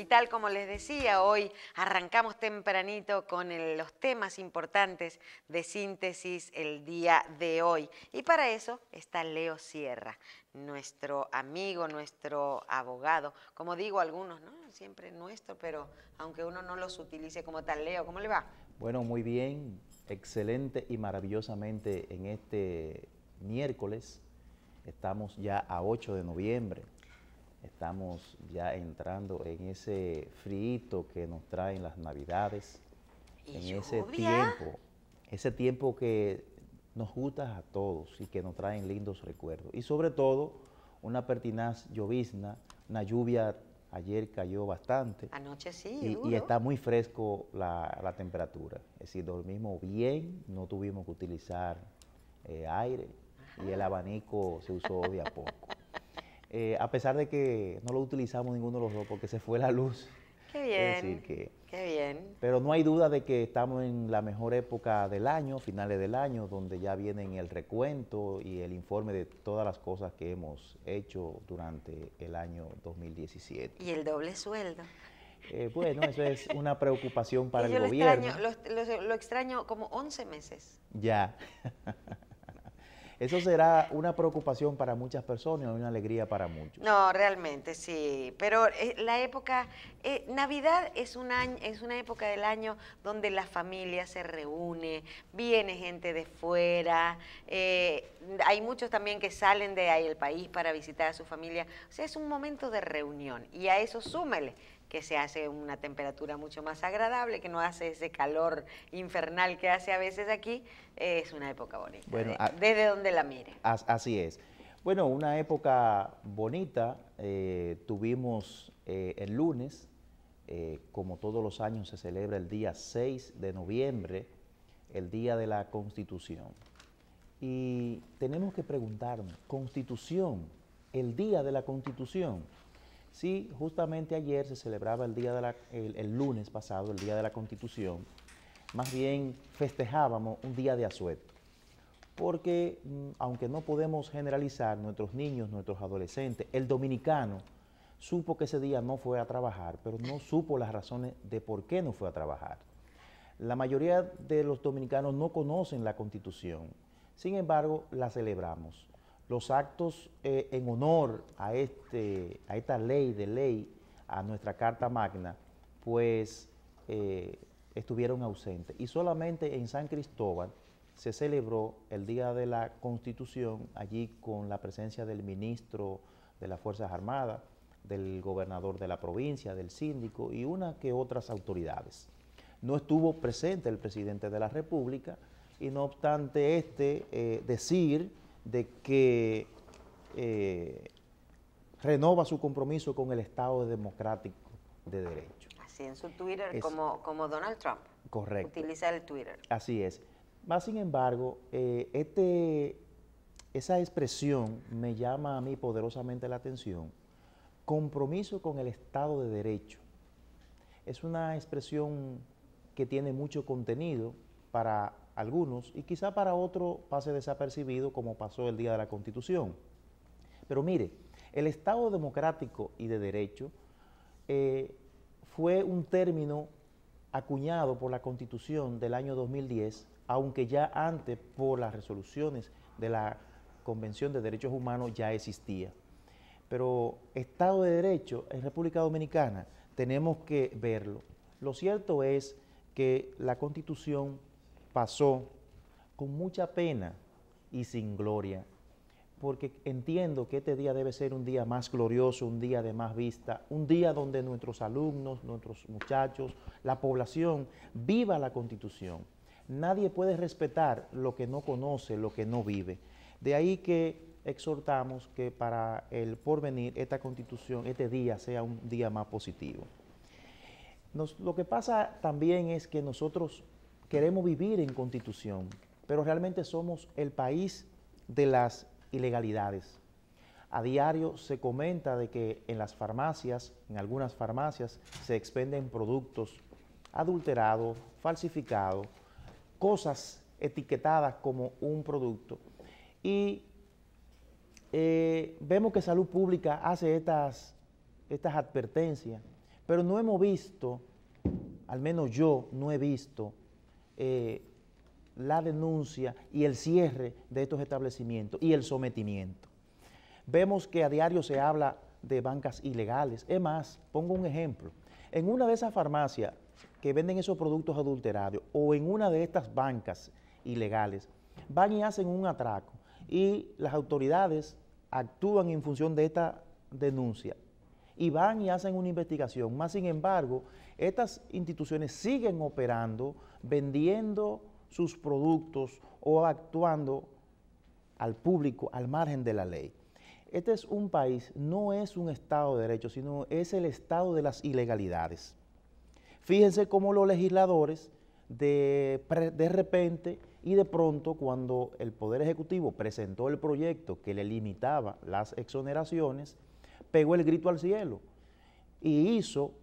Y tal como les decía, hoy arrancamos tempranito con los temas importantes de síntesis el día de hoy. Y para eso está Leo Sierra, nuestro amigo, nuestro abogado. Como digo algunos, ¿no? Siempre nuestro, pero aunque uno no los utilice como tal. Leo, ¿cómo le va? Bueno, muy bien, excelente y maravillosamente en este miércoles. Estamos ya a 8 de noviembre. Estamos ya entrando en ese frío que nos traen las Navidades, ¿Y en lluvia? ese tiempo que nos gusta a todos y que nos traen lindos recuerdos. Y sobre todo, una pertinaz llovizna, una lluvia, ayer cayó bastante Anoche sí, y duro. está muy fresco la temperatura. Es decir, dormimos bien, no tuvimos que utilizar aire y el abanico se usó de a poco. A pesar de que no lo utilizamos ninguno de los dos porque se fue la luz. Qué Es decir, bien, qué bien. pero no hay duda de que estamos en la mejor época del año, finales del año, donde ya vienen el recuento y el informe de todas las cosas que hemos hecho durante el año 2017. ¿Y el doble sueldo? Bueno, eso es una preocupación para Que el yo lo extraño, gobierno. lo extraño como 11 meses. Ya. Eso será una preocupación para muchas personas y una alegría para muchos. No, realmente sí, pero la época, Navidad es es una época del año donde la familia se reúne, viene gente de fuera, hay muchos también que salen de ahí el país para visitar a su familia, o sea, es un momento de reunión y a eso súmele que se hace una temperatura mucho más agradable, que no hace ese calor infernal que hace a veces aquí, es una época bonita, Bueno, desde donde la mire. así es. Bueno, una época bonita, tuvimos el lunes, como todos los años se celebra el día 6 de noviembre, el Día de la Constitución. Y tenemos que preguntarnos, Constitución, el Día de la Constitución. Sí, justamente ayer se celebraba el lunes pasado, el Día de la Constitución. Más bien festejábamos un día de asueto. Porque aunque no podemos generalizar, nuestros niños, nuestros adolescentes, el dominicano supo que ese día no fue a trabajar, pero no supo las razones de por qué no fue a trabajar. La mayoría de los dominicanos no conocen la Constitución, sin embargo, la celebramos. Los actos en honor a esta ley, a nuestra Carta Magna, pues estuvieron ausentes. Y solamente en San Cristóbal se celebró el Día de la Constitución, allí con la presencia del ministro de las Fuerzas Armadas, del gobernador de la provincia, del síndico y una que otras autoridades. No estuvo presente el presidente de la República y no obstante decir de que renova su compromiso con el Estado democrático de derecho. Así en su Twitter, como Donald Trump. Correcto. Utiliza el Twitter. Así es. Más sin embargo, esa expresión me llama a mí poderosamente la atención. Compromiso con el Estado de Derecho. Es una expresión que tiene mucho contenido para algunos y quizá para otros pase desapercibido como pasó el Día de la Constitución. Pero mire, el Estado democrático y de derecho fue un término acuñado por la Constitución del año 2010, aunque ya antes por las resoluciones de la Convención de Derechos Humanos ya existía. Pero Estado de Derecho en República Dominicana tenemos que verlo. Lo cierto es que la Constitución pasó con mucha pena y sin gloria, porque entiendo que este día debe ser un día más glorioso, un día de más vista, un día donde nuestros alumnos, nuestros muchachos, la población viva la Constitución. Nadie puede respetar lo que no conoce, lo que no vive. De ahí que exhortamos que para el porvenir esta Constitución, este día sea un día más positivo. Lo que pasa también es que nosotros queremos vivir en Constitución, pero realmente somos el país de las ilegalidades. A diario se comenta de que en las farmacias, en algunas farmacias, se expenden productos adulterados, falsificados, cosas etiquetadas como un producto. Y vemos que Salud Pública hace estas advertencias, pero no hemos visto, al menos yo no he visto, la denuncia y el cierre de estos establecimientos y el sometimiento. Vemos que a diario se habla de bancas ilegales. Es más, pongo un ejemplo. En una de esas farmacias que venden esos productos adulterados o en una de estas bancas ilegales, van y hacen un atraco y las autoridades actúan en función de esta denuncia y van y hacen una investigación. Más sin embargo, estas instituciones siguen operando, vendiendo sus productos o actuando al público al margen de la ley. Este es un país, no es un Estado de Derecho, sino es el Estado de las ilegalidades. Fíjense cómo los legisladores de repente y de pronto, cuando el Poder Ejecutivo presentó el proyecto que le limitaba las exoneraciones, pegó el grito al cielo y hizo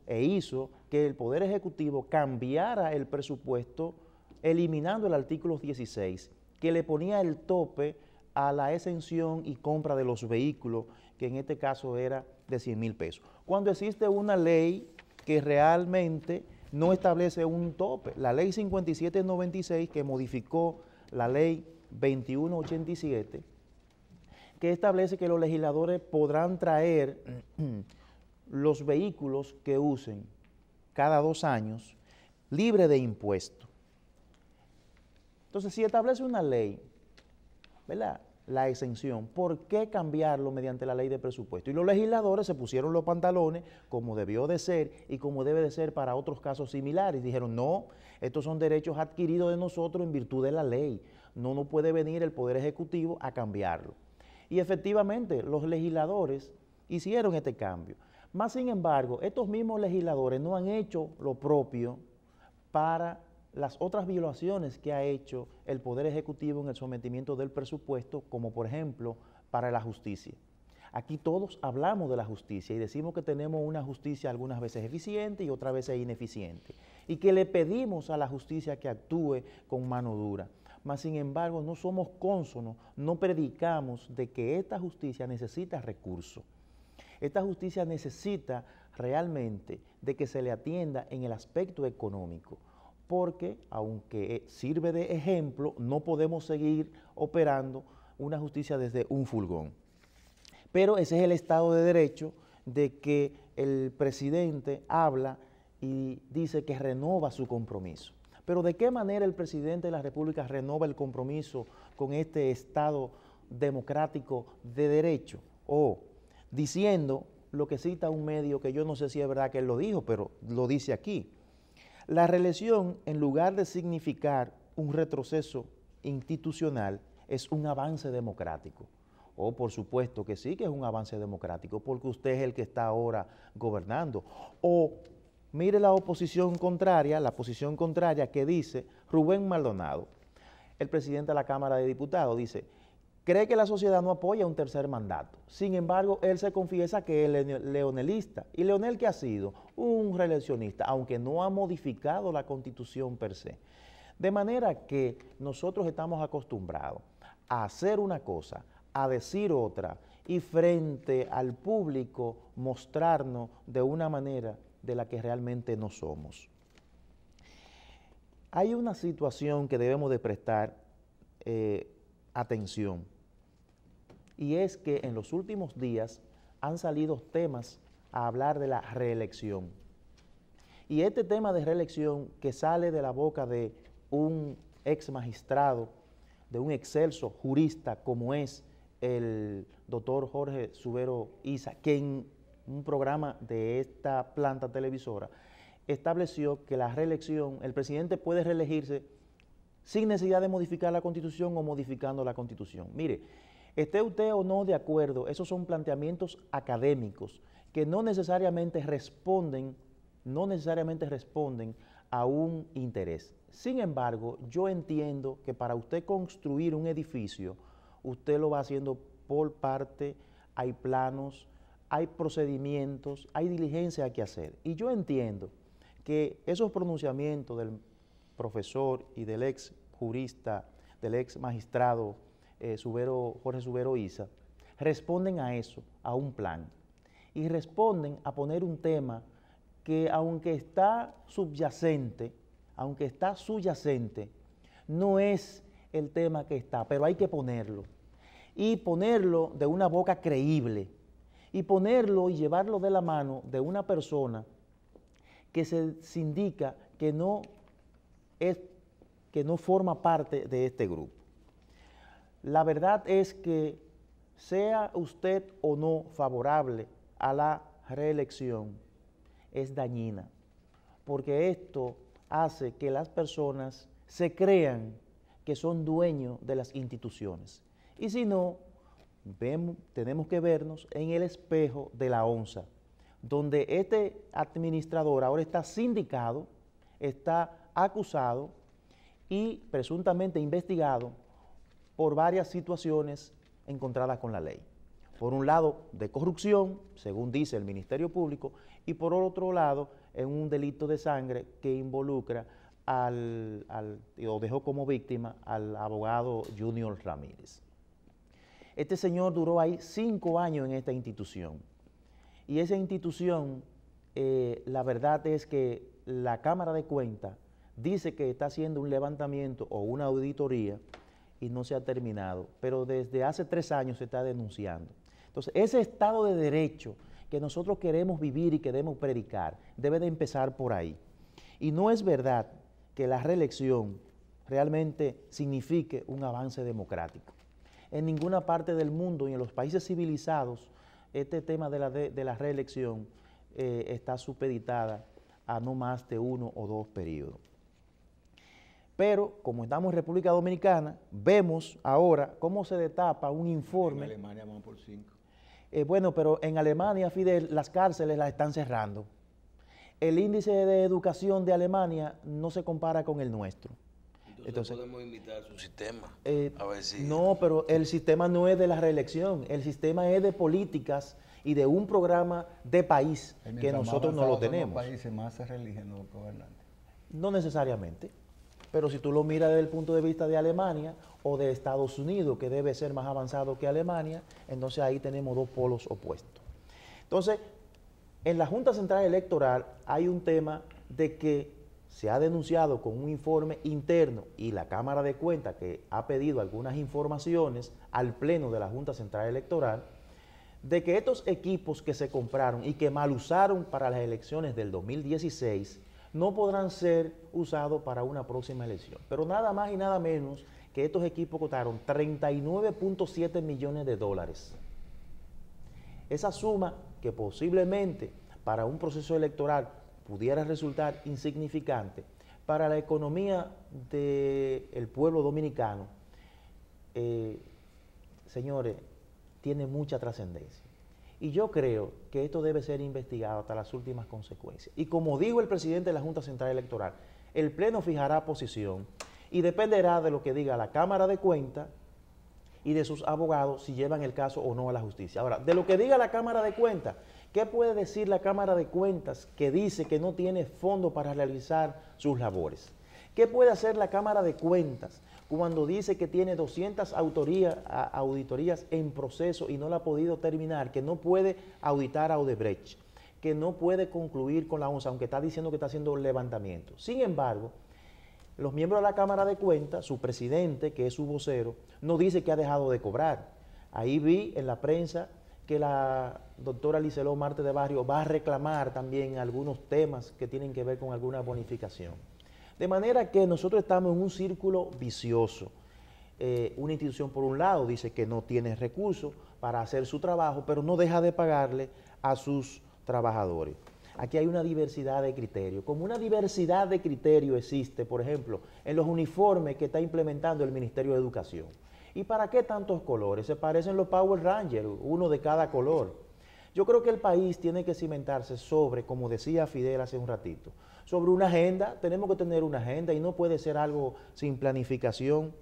que el Poder Ejecutivo cambiara el presupuesto eliminando el artículo 16, que le ponía el tope a la exención y compra de los vehículos, que en este caso era de 100,000 pesos. Cuando existe una ley que realmente no establece un tope, la ley 5796, que modificó la ley 2187, que establece que los legisladores podrán traer los vehículos que usen cada 2 años libre de impuestos. Entonces, si establece una ley, ¿verdad?, la exención, ¿por qué cambiarlo mediante la ley de presupuesto? Y los legisladores se pusieron los pantalones como debió de ser y como debe de ser para otros casos similares. Dijeron, no, estos son derechos adquiridos de nosotros en virtud de la ley. No puede venir el Poder Ejecutivo a cambiarlo. Y efectivamente, los legisladores hicieron este cambio. Más sin embargo, estos mismos legisladores no han hecho lo propio para las otras violaciones que ha hecho el Poder Ejecutivo en el sometimiento del presupuesto, como por ejemplo para la justicia. Aquí todos hablamos de la justicia y decimos que tenemos una justicia algunas veces eficiente y otras veces ineficiente, y que le pedimos a la justicia que actúe con mano dura. Mas sin embargo no somos cónsonos, no predicamos de que esta justicia necesita recursos. Esta justicia necesita realmente de que se le atienda en el aspecto económico, porque aunque sirve de ejemplo, no podemos seguir operando una justicia desde un furgón. Pero ese es el Estado de Derecho de que el presidente habla y dice que renova su compromiso. Pero ¿de qué manera el presidente de la República renova el compromiso con este Estado democrático de derecho? O diciendo lo que cita un medio, que yo no sé si es verdad que él lo dijo, pero lo dice aquí. La reelección, en lugar de significar un retroceso institucional, es un avance democrático. Oh, por supuesto que sí que es un avance democrático, porque usted es el que está ahora gobernando. O mire la oposición contraria, la posición contraria que dice Rubén Maldonado, el presidente de la Cámara de Diputados, dice, cree que la sociedad no apoya un tercer mandato. Sin embargo, él se confiesa que es leonelista. ¿Y Leonel qué ha sido? Un reeleccionista, aunque no ha modificado la Constitución per se. De manera que nosotros estamos acostumbrados a hacer una cosa, a decir otra, y frente al público mostrarnos de una manera de la que realmente no somos. Hay una situación que debemos de prestar atención, y es que en los últimos días han salido temas a hablar de la reelección. Y este tema de reelección que sale de la boca de un ex magistrado, de un excelso jurista como es el doctor Jorge Subero Isa, que en un programa de esta planta televisora estableció que la reelección, el presidente puede reelegirse sin necesidad de modificar la Constitución o modificando la Constitución. Mire, esté usted o no de acuerdo, esos son planteamientos académicos que no necesariamente responden a un interés. Sin embargo, yo entiendo que para usted construir un edificio, usted lo va haciendo por parte, hay planos, hay procedimientos, hay diligencia que hacer. Y yo entiendo que esos pronunciamientos del profesor y del ex jurista, del ex magistrado Jorge Subero Isa, responden a eso, a un plan. Y responden a poner un tema que aunque está subyacente, no es el tema que está, pero hay que ponerlo. Y ponerlo de una boca creíble. Y ponerlo y llevarlo de la mano de una persona que se indica que no forma parte de este grupo. La verdad es que sea usted o no favorable a la reelección, es dañina, porque esto hace que las personas se crean que son dueños de las instituciones. Y si no, tenemos que vernos en el espejo de la onza, donde este administrador ahora está sindicado, está acusado y presuntamente investigado por varias situaciones encontradas con la ley. Por un lado, de corrupción, según dice el Ministerio Público, y por otro lado, en un delito de sangre que involucra o dejó como víctima al abogado Junior Ramírez. Este señor duró ahí 5 años en esta institución. Y esa institución, la verdad es que la Cámara de Cuentas dice que está haciendo un levantamiento o una auditoría y no se ha terminado, pero desde hace 3 años se está denunciando. Entonces, ese Estado de Derecho que nosotros queremos vivir y queremos predicar, debe de empezar por ahí. Y no es verdad que la reelección realmente signifique un avance democrático. En ninguna parte del mundo y en los países civilizados, este tema de la reelección está supeditada a no más de 1 o 2 periodos. Pero, como estamos en República Dominicana, vemos ahora cómo se destapa un informe. En Alemania van por 5. Bueno, pero en Alemania, Fidel, las cárceles las están cerrando. El índice de educación de Alemania no se compara con el nuestro. Entonces podemos invitar a su sistema, a ver si... No, pero el sistema no es de la reelección, el sistema es de políticas y de un programa de país que nosotros no lo tenemos. Los países más se eligen los gobernantes. No necesariamente, pero si tú lo miras desde el punto de vista de Alemania o de Estados Unidos, que debe ser más avanzado que Alemania, entonces ahí tenemos 2 polos opuestos. Entonces, en la Junta Central Electoral hay un tema de que se ha denunciado con un informe interno y la Cámara de Cuentas que ha pedido algunas informaciones al Pleno de la Junta Central Electoral de que estos equipos que se compraron y que mal usaron para las elecciones del 2016 no podrán ser usados para una próxima elección. Pero nada más y nada menos que estos equipos costaron $39.7 millones. Esa suma que posiblemente para un proceso electoral pudiera resultar insignificante, para la economía del pueblo dominicano, señores, tiene mucha trascendencia. Y yo creo que esto debe ser investigado hasta las últimas consecuencias. Y como dijo el presidente de la Junta Central Electoral, el Pleno fijará posición y dependerá de lo que diga la Cámara de Cuentas y de sus abogados si llevan el caso o no a la justicia. Ahora, de lo que diga la Cámara de Cuentas, ¿qué puede decir la Cámara de Cuentas que dice que no tiene fondo para realizar sus labores? ¿Qué puede hacer la Cámara de Cuentas cuando dice que tiene 200 auditorías en proceso y no la ha podido terminar, que no puede auditar a Odebrecht, que no puede concluir con la ONSA, aunque está diciendo que está haciendo levantamiento? Sin embargo, los miembros de la Cámara de Cuentas, su presidente, que es su vocero, no dice que ha dejado de cobrar. Ahí vi en la prensa que la doctora Liceló Marte de Barrio va a reclamar también algunos temas que tienen que ver con alguna bonificación. De manera que nosotros estamos en un círculo vicioso. Una institución, por un lado, dice que no tiene recursos para hacer su trabajo, pero no deja de pagarle a sus trabajadores. Aquí hay una diversidad de criterios. Como una diversidad de criterios existe, por ejemplo, en los uniformes que está implementando el Ministerio de Educación. ¿Y para qué tantos colores? Se parecen los Power Rangers, uno de cada color. Yo creo que el país tiene que cimentarse sobre, como decía Fidel hace un ratito, sobre una agenda. Tenemos que tener una agenda y no puede ser algo sin planificación.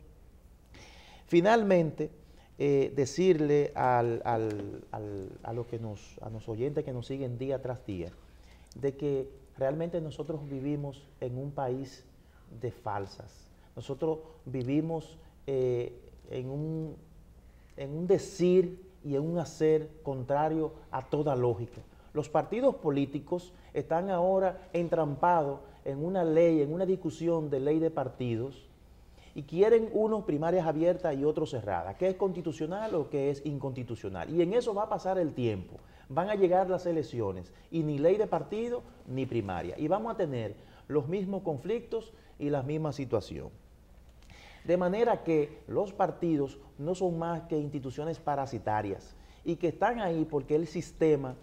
Finalmente, decirle a los oyentes que nos siguen día tras día, de que realmente nosotros vivimos en un país de falsas. Nosotros vivimos en un decir y en un hacer contrario a toda lógica. Los partidos políticos están ahora entrampados en una ley, en una discusión de ley de partidos, y quieren unos primarias abiertas y otros cerradas, qué es constitucional o qué es inconstitucional. Y en eso va a pasar el tiempo. Van a llegar las elecciones y ni ley de partido ni primaria. Y vamos a tener los mismos conflictos y la misma situación. De manera que los partidos no son más que instituciones parasitarias y que están ahí porque el sistema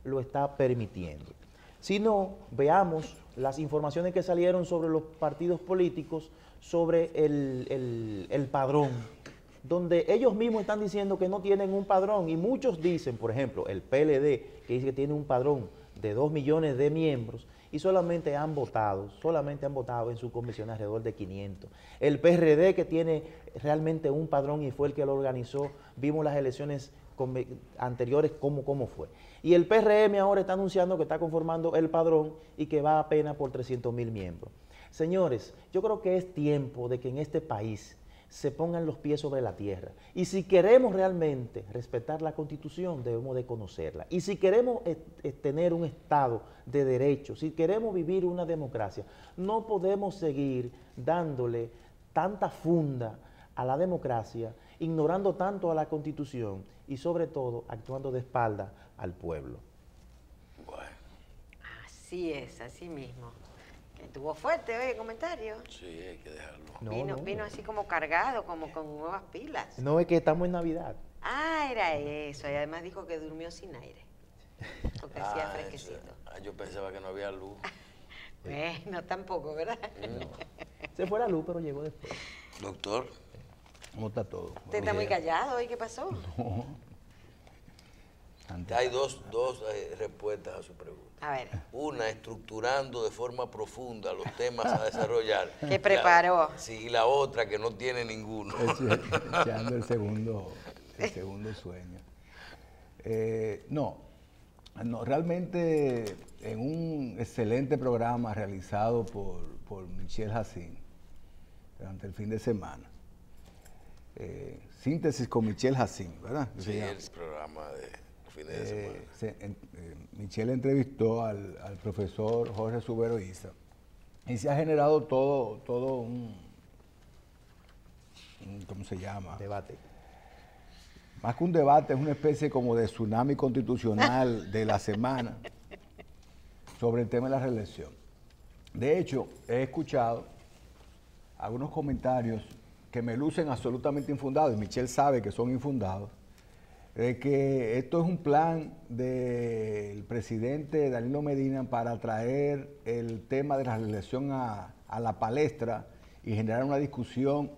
lo está permitiendo. Si no, veamos las informaciones que salieron sobre los partidos políticos, sobre el padrón, donde ellos mismos están diciendo que no tienen un padrón, y muchos dicen, por ejemplo, el PLD, que dice que tiene un padrón de 2 millones de miembros, y solamente han votado en su convención alrededor de 500. El PRD, que tiene realmente un padrón y fue el que lo organizó, vimos las elecciones anteriores cómo fue. Y el PRM ahora está anunciando que está conformando el padrón y que va apenas por 300,000 miembros. Señores, yo creo que es tiempo de que en este país se pongan los pies sobre la tierra. Y si queremos realmente respetar la Constitución, debemos de conocerla. Y si queremos tener un Estado de derecho, si queremos vivir una democracia, no podemos seguir dándole tanta funda a la democracia, ignorando tanto a la Constitución y sobre todo actuando de espalda al pueblo. Bueno. Así es, así mismo. Estuvo fuerte hoy el comentario. Sí, hay que dejarlo. Vino así como cargado, como con nuevas pilas. No, es que estamos en Navidad. Ah, era eso. Y además dijo que durmió sin aire. Porque hacía fresquecito. Yo pensaba que no había luz. Bueno, tampoco, ¿verdad? Se fue la luz, pero llegó después. Doctor. ¿Cómo está todo? Usted está muy callado hoy, ¿qué pasó? No. Hay dos respuestas a su pregunta. A ver. Una, estructurando de forma profunda los temas a desarrollar. ¿Qué preparó? Sí, y la otra, que no tiene ninguno. Echando el segundo sueño. No, realmente en un excelente programa realizado por Michelle Hassin durante el fin de semana. Síntesis con Michelle Hassin, ¿verdad? Sí, el programa de fines de semana. Michelle entrevistó al profesor Jorge Subero Isa y se ha generado todo un ¿cómo se llama? Debate. Más que un debate, es una especie como de tsunami constitucional de la semana sobre el tema de la reelección. De hecho, he escuchado algunos comentarios que me lucen absolutamente infundados, y Michelle sabe que son infundados, de que esto es un plan del presidente Danilo Medina para traer el tema de la reelección a la palestra y generar una discusión,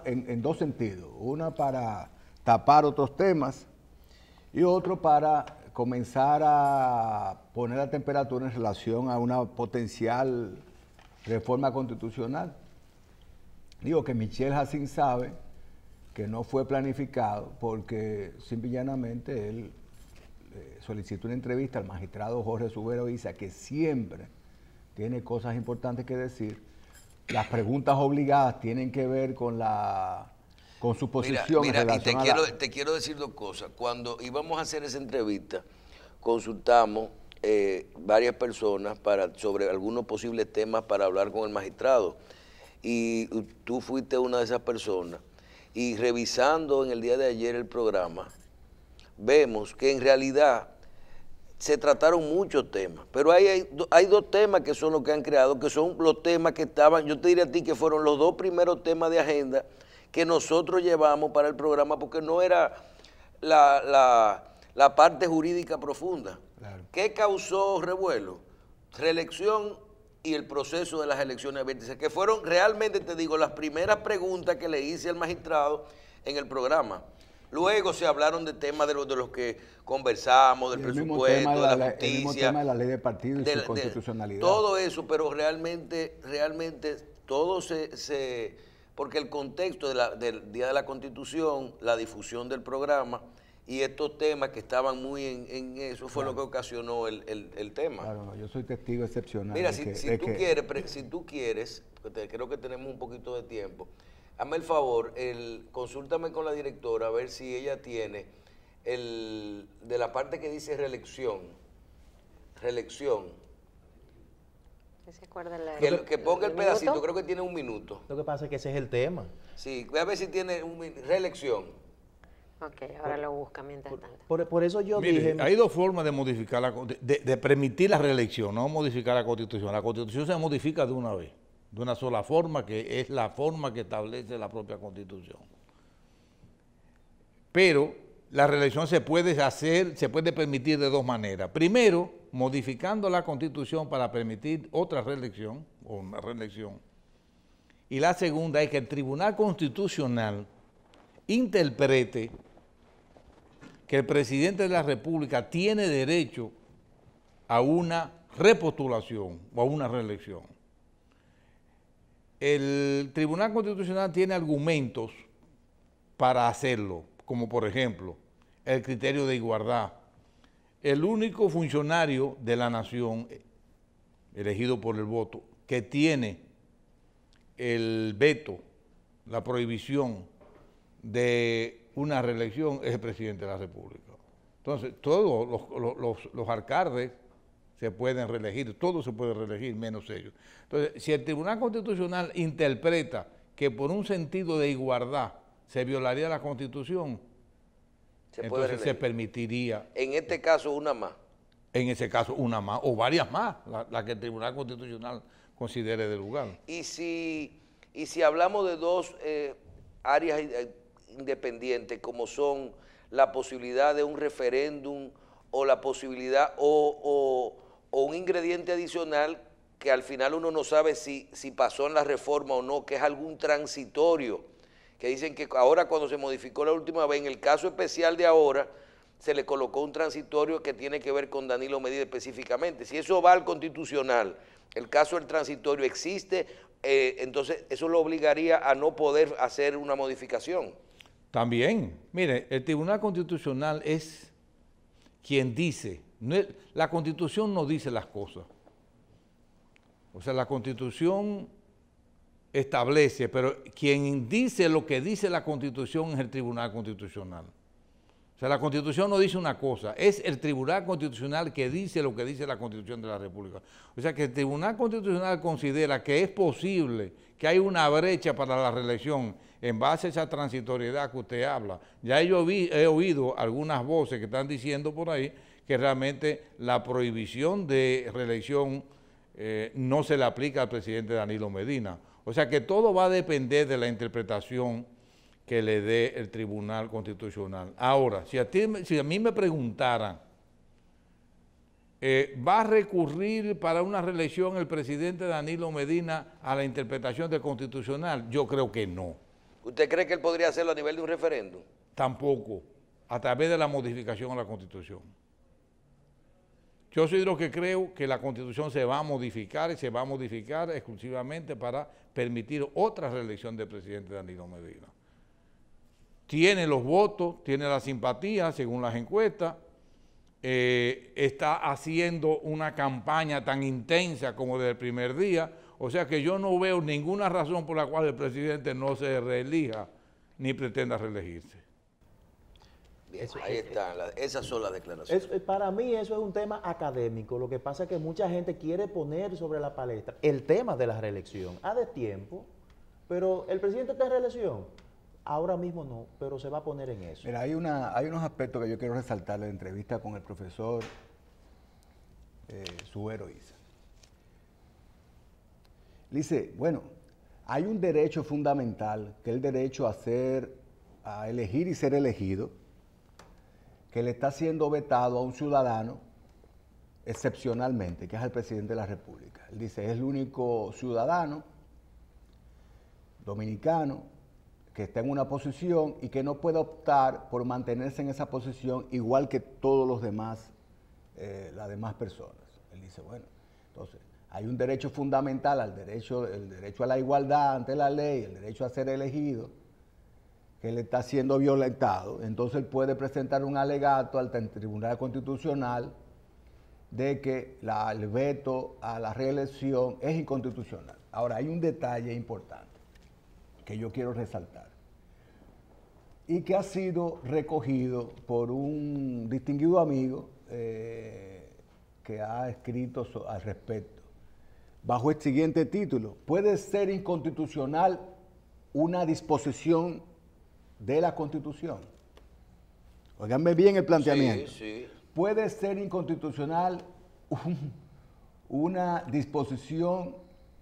en dos sentidos, una para tapar otros temas y otro para comenzar a poner la temperatura en relación a una potencial reforma constitucional. Digo que Michelle Hassin sabe que no fue planificado porque simple y llanamente él solicitó una entrevista al magistrado Jorge Subero Isa, que siempre tiene cosas importantes que decir. Las preguntas obligadas tienen que ver con su posición. Mira, y te quiero decir dos cosas. Cuando íbamos a hacer esa entrevista, consultamos varias personas sobre algunos posibles temas para hablar con el magistrado. Y tú fuiste una de esas personas. Y revisando en el día de ayer el programa, vemos que en realidad se trataron muchos temas, pero hay dos temas que son los que han creado, que son los temas que estaban, yo te diría a ti que fueron los dos primeros temas de agenda que nosotros llevamos para el programa, porque no era la parte jurídica profunda. Claro. ¿Qué causó revuelo? Reelección y el proceso de las elecciones abiertas, que fueron realmente, te digo, las primeras preguntas que le hice al magistrado en el programa. Luego se hablaron de temas de los que conversamos, del presupuesto, de la justicia. El mismo tema de la ley de partidos y su constitucionalidad. Todo eso, pero realmente todo porque el contexto del Día de la Constitución, la difusión del programa y estos temas que estaban muy en eso fue lo que ocasionó el tema. Claro, no, yo soy testigo excepcional. Mira, si tú quieres, creo que tenemos un poquito de tiempo, hazme el favor, consúltame con la directora a ver si ella tiene de la parte que dice reelección, ¿Se acuerda la, que ponga el minuto? pedacito, creo que tiene 1 minuto. Lo que pasa es que ese es el tema. Sí, voy a ver si tiene reelección. Ok, ahora lo busca mientras tanto. Por eso yo Mire, dije... hay dos formas de modificar, de permitir la reelección, no modificar la Constitución. La Constitución se modifica de una vez, de una sola forma, que es la forma que establece la propia Constitución. Pero la reelección se puede hacer, se puede permitir de dos maneras. Primero, modificando la Constitución para permitir otra reelección, o una reelección. Y la segunda es que el Tribunal Constitucional interprete que el presidente de la República tiene derecho a una repostulación o a una reelección. El Tribunal Constitucional tiene argumentos para hacerlo, como por ejemplo, el criterio de igualdad. El único funcionario de la nación, elegido por el voto, que tiene el veto, la prohibición de una reelección es el presidente de la República. Entonces, todos los alcaldes se pueden reelegir, todos se pueden reelegir, menos ellos. Entonces, si el Tribunal Constitucional interpreta que por un sentido de igualdad se violaría la Constitución, entonces se permitiría... En este caso, una más. En ese caso, una más, o varias más, la que el Tribunal Constitucional considere de lugar. Y si hablamos de dos áreas independientes, como son la posibilidad de un referéndum o la posibilidad o un ingrediente adicional que al final uno no sabe si pasó en la reforma o no, que es algún transitorio, que dicen que ahora cuando se modificó la última vez, en el caso especial de ahora, se le colocó un transitorio que tiene que ver con Danilo Medina específicamente. Si eso va al Constitucional, el caso del transitorio existe, entonces eso lo obligaría a no poder hacer una modificación. También, mire, el Tribunal Constitucional es quien dice, la Constitución no dice las cosas. O sea, la Constitución establece, pero quien dice lo que dice la Constitución es el Tribunal Constitucional. O sea, la Constitución no dice una cosa, es el Tribunal Constitucional que dice lo que dice la Constitución de la República. O sea, que el Tribunal Constitucional considera que es posible, que hay una brecha para la reelección en base a esa transitoriedad que usted habla. Ya yo he oído algunas voces que están diciendo por ahí que realmente la prohibición de reelección no se le aplica al presidente Danilo Medina. O sea que todo va a depender de la interpretación que le dé el Tribunal Constitucional. Ahora, si a mí me preguntaran, ¿va a recurrir para una reelección el presidente Danilo Medina a la interpretación del Constitucional? Yo creo que no. ¿Usted cree que él podría hacerlo a nivel de un referéndum? Tampoco, a través de la modificación a la Constitución. Yo soy de los que creo que la Constitución se va a modificar y se va a modificar exclusivamente para permitir otra reelección del presidente Danilo Medina. Tiene los votos, tiene la simpatía, según las encuestas, está haciendo una campaña tan intensa como desde el primer día, o sea que yo no veo ninguna razón por la cual el presidente no se reelija ni pretenda reelegirse. Bien, ahí están, esas son las declaraciones. Para mí eso es un tema académico. Lo que pasa es que mucha gente quiere poner sobre la palestra el tema de la reelección a destiempo, pero el presidente está en reelección. Ahora mismo no, pero se va a poner en eso. Mira, hay unos aspectos que yo quiero resaltar de la entrevista con el profesor Subero Isa. Dice, bueno, hay un derecho fundamental, que es el derecho a elegir y ser elegido, que le está siendo vetado a un ciudadano excepcionalmente, que es el presidente de la República. Él dice, es el único ciudadano dominicano que está en una posición y que no puede optar por mantenerse en esa posición igual que todos los demás, las demás personas. Él dice, bueno, entonces hay un derecho fundamental, el derecho a la igualdad ante la ley, el derecho a ser elegido, que le está siendo violentado. Entonces él puede presentar un alegato al Tribunal Constitucional de que el veto a la reelección es inconstitucional. Ahora, hay un detalle importante que yo quiero resaltar. y que ha sido recogido por un distinguido amigo que ha escrito al respecto, bajo el siguiente título: ¿puede ser inconstitucional una disposición de la Constitución? Óiganme bien el planteamiento. Sí, sí. ¿Puede ser inconstitucional una disposición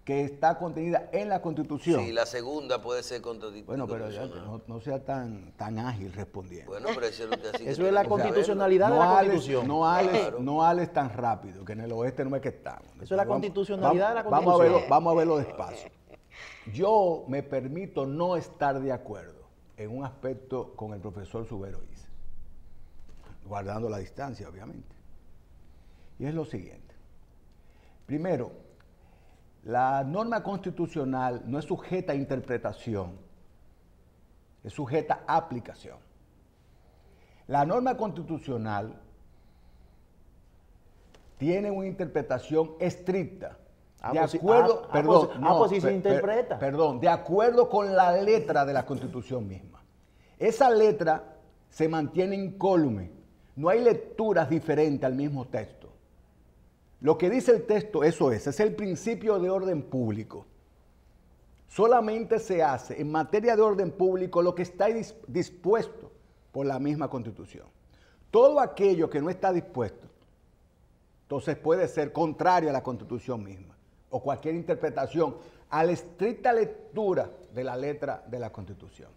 que está contenida en la Constitución? Sí, la segunda puede ser Bueno, pero ya, inconstitucional. no sea tan ágil respondiendo. Bueno, pero eso es lo que así que Eso es la tenemos que constitucionalidad de la Constitución. No hables tan rápido, que en el oeste no es que estamos. Eso es la constitucionalidad de la Constitución. Vamos a verlo despacio. Yo me permito no estar de acuerdo en un aspecto con el profesor Subero Isa, guardando la distancia, obviamente. Y es lo siguiente. Primero, la norma constitucional no es sujeta a interpretación, es sujeta a aplicación. La norma constitucional tiene una interpretación estricta, de acuerdo, pues sí se interpreta. Perdón, de acuerdo con la letra de la Constitución misma. Esa letra se mantiene incólume, no hay lecturas diferentes al mismo texto. Lo que dice el texto, eso es el principio de orden público. Solamente se hace en materia de orden público lo que está dispuesto por la misma Constitución. Todo aquello que no está dispuesto, entonces puede ser contrario a la Constitución misma o cualquier interpretación a la estricta lectura de la letra de la Constitución.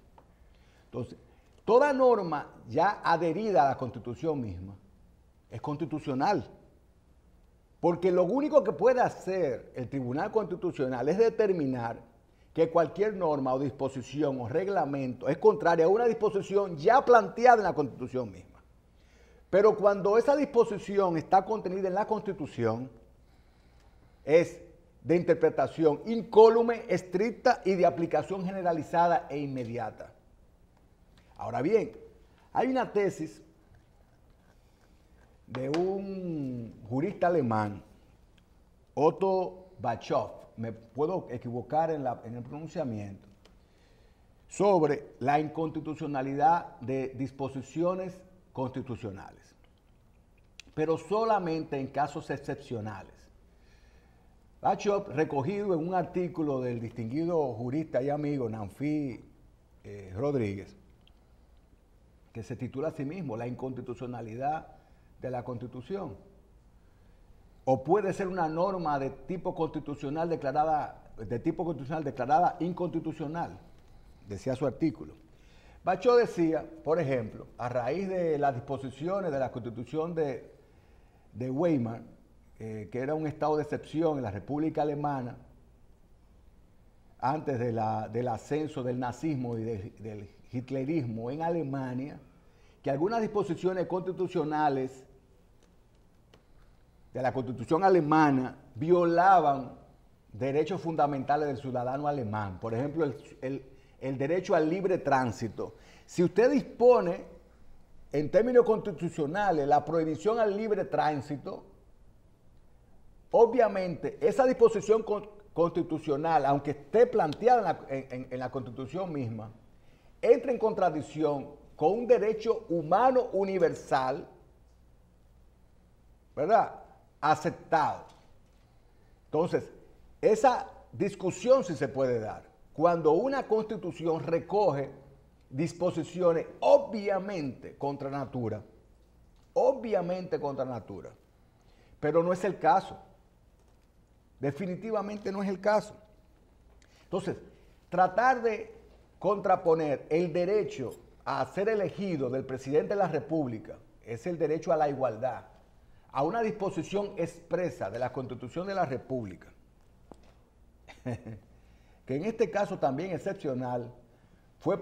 Entonces, toda norma ya adherida a la Constitución misma es constitucional. Porque lo único que puede hacer el Tribunal Constitucional es determinar que cualquier norma o disposición o reglamento es contraria a una disposición ya planteada en la Constitución misma. Pero cuando esa disposición está contenida en la Constitución, es de interpretación incólume, estricta y de aplicación generalizada e inmediata. Ahora bien, hay una tesis de un jurista alemán, Otto Bachoff, me puedo equivocar en el pronunciamiento, sobre la inconstitucionalidad de disposiciones constitucionales, pero solamente en casos excepcionales. Bachoff, recogido en un artículo del distinguido jurista y amigo Nanfi Rodríguez, que se titula a sí mismo La inconstitucionalidad de la Constitución, o puede ser una norma de tipo constitucional declarada inconstitucional, decía su artículo. Bachoff decía, por ejemplo, a raíz de las disposiciones de la Constitución de Weimar, que era un estado de excepción en la República Alemana, antes del ascenso del nazismo y del hitlerismo en Alemania, que algunas disposiciones constitucionales de la Constitución alemana violaban derechos fundamentales del ciudadano alemán. Por ejemplo, el derecho al libre tránsito. Si usted dispone, en términos constitucionales, la prohibición al libre tránsito, obviamente esa disposición constitucional, aunque esté planteada en la Constitución misma, entra en contradicción con un derecho humano universal, ¿verdad?, aceptado. Entonces, esa discusión sí se puede dar cuando una Constitución recoge disposiciones obviamente contra natura, pero no es el caso. Definitivamente no es el caso. Entonces, tratar de contraponer el derecho a ser elegido del presidente de la República, es el derecho a la igualdad, a una disposición expresa de la Constitución de la República, que en este caso también excepcional, fue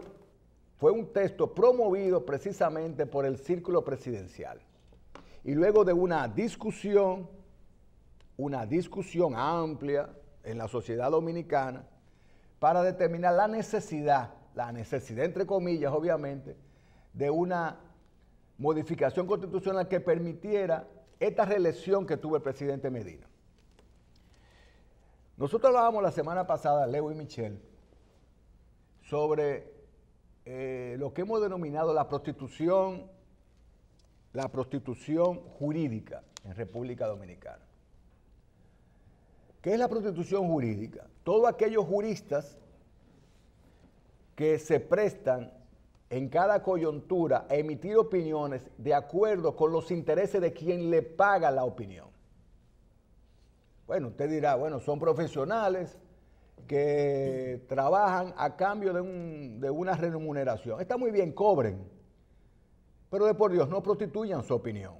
un texto promovido precisamente por el Círculo Presidencial. Y luego de una discusión amplia en la sociedad dominicana, para determinar la necesidad entre comillas, obviamente, de una modificación constitucional que permitiera esta reelección que tuvo el presidente Medina. Nosotros hablábamos la semana pasada, Leo y Michelle, sobre lo que hemos denominado la prostitución jurídica en República Dominicana. ¿Qué es la prostitución jurídica? Todos aquellos juristas que se prestan en cada coyuntura a emitir opiniones de acuerdo con los intereses de quien le paga la opinión. Bueno, usted dirá, bueno, son profesionales que trabajan a cambio de una remuneración. Está muy bien, cobren, pero de por Dios, no prostituyan su opinión.